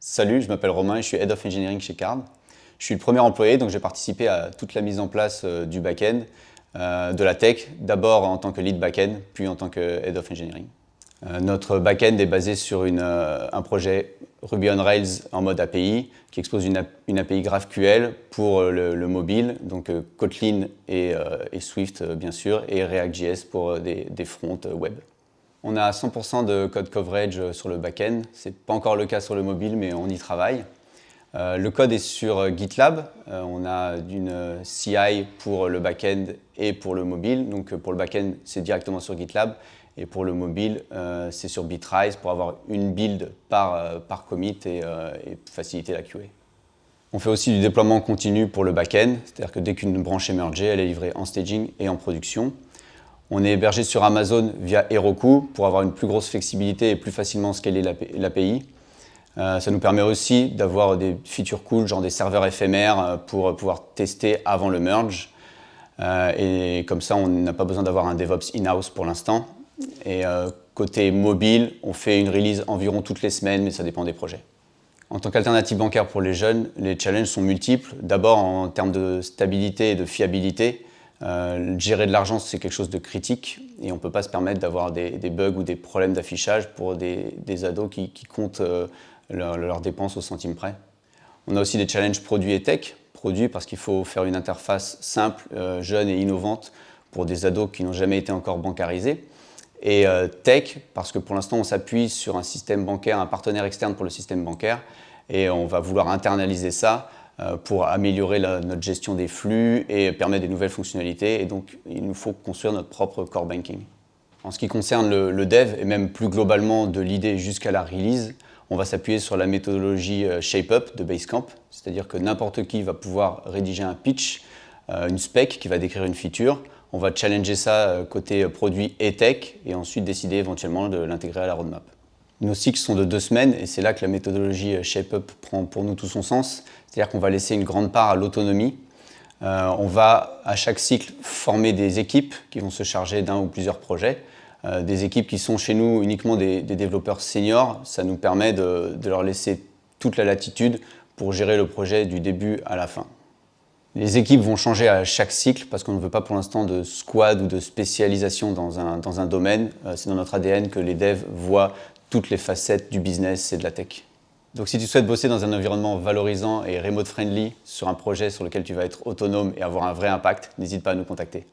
Salut, je m'appelle Romain et je suis Head of Engineering chez Card. Je suis le premier employé, donc j'ai participé à toute la mise en place du back-end, de la tech, d'abord en tant que lead back-end, puis en tant que Head of Engineering. Notre back-end est basé sur un projet Ruby on Rails en mode API, qui expose une API GraphQL pour le mobile, donc Kotlin et Swift bien sûr, et React.js pour des fronts web. On a 100% de code coverage sur le back-end. Ce n'est pas encore le cas sur le mobile, mais on y travaille. Le code est sur GitLab. On a une CI pour le back-end et pour le mobile. Donc pour le back-end, c'est directement sur GitLab. Et pour le mobile, c'est sur Bitrise pour avoir une build par commit et faciliter la QA. On fait aussi du déploiement continu pour le back-end. C'est-à-dire que dès qu'une branche est mergée, elle est livrée en staging et en production. On est hébergé sur Amazon via Heroku pour avoir une plus grosse flexibilité et plus facilement scaler l'API. Ça nous permet aussi d'avoir des features cool, genre des serveurs éphémères pour pouvoir tester avant le merge. Et comme ça, on n'a pas besoin d'avoir un DevOps in-house pour l'instant. Et côté mobile, on fait une release environ toutes les semaines, mais ça dépend des projets. En tant qu'alternative bancaire pour les jeunes, les challenges sont multiples. D'abord en termes de stabilité et de fiabilité. Gérer de l'argent, c'est quelque chose de critique et on ne peut pas se permettre d'avoir des bugs ou des problèmes d'affichage pour des ados qui comptent leurs dépenses au centime près. On a aussi des challenges produits et tech. Produits parce qu'il faut faire une interface simple, jeune et innovante pour des ados qui n'ont jamais été encore bancarisés. Et tech parce que pour l'instant on s'appuie sur un système bancaire, un partenaire externe pour le système bancaire et on va vouloir internaliser ça pour améliorer notre gestion des flux et permettre des nouvelles fonctionnalités. Et donc, il nous faut construire notre propre core banking. En ce qui concerne le dev, et même plus globalement de l'idée jusqu'à la release, on va s'appuyer sur la méthodologie Shape-Up de Basecamp. C'est-à-dire que n'importe qui va pouvoir rédiger un pitch, une spec qui va décrire une feature. On va challenger ça côté produit et tech et ensuite décider éventuellement de l'intégrer à la roadmap. Nos cycles sont de 2 semaines et c'est là que la méthodologie Shape-Up prend pour nous tout son sens. C'est-à-dire qu'on va laisser une grande part à l'autonomie. On va à chaque cycle former des équipes qui vont se charger d'un ou plusieurs projets. Des équipes qui sont chez nous uniquement des développeurs seniors. Ça nous permet de leur laisser toute la latitude pour gérer le projet du début à la fin. Les équipes vont changer à chaque cycle parce qu'on ne veut pas pour l'instant de squad ou de spécialisation dans un domaine. C'est dans notre ADN que les devs voient toutes les facettes du business et de la tech. Donc si tu souhaites bosser dans un environnement valorisant et remote friendly sur un projet sur lequel tu vas être autonome et avoir un vrai impact, n'hésite pas à nous contacter.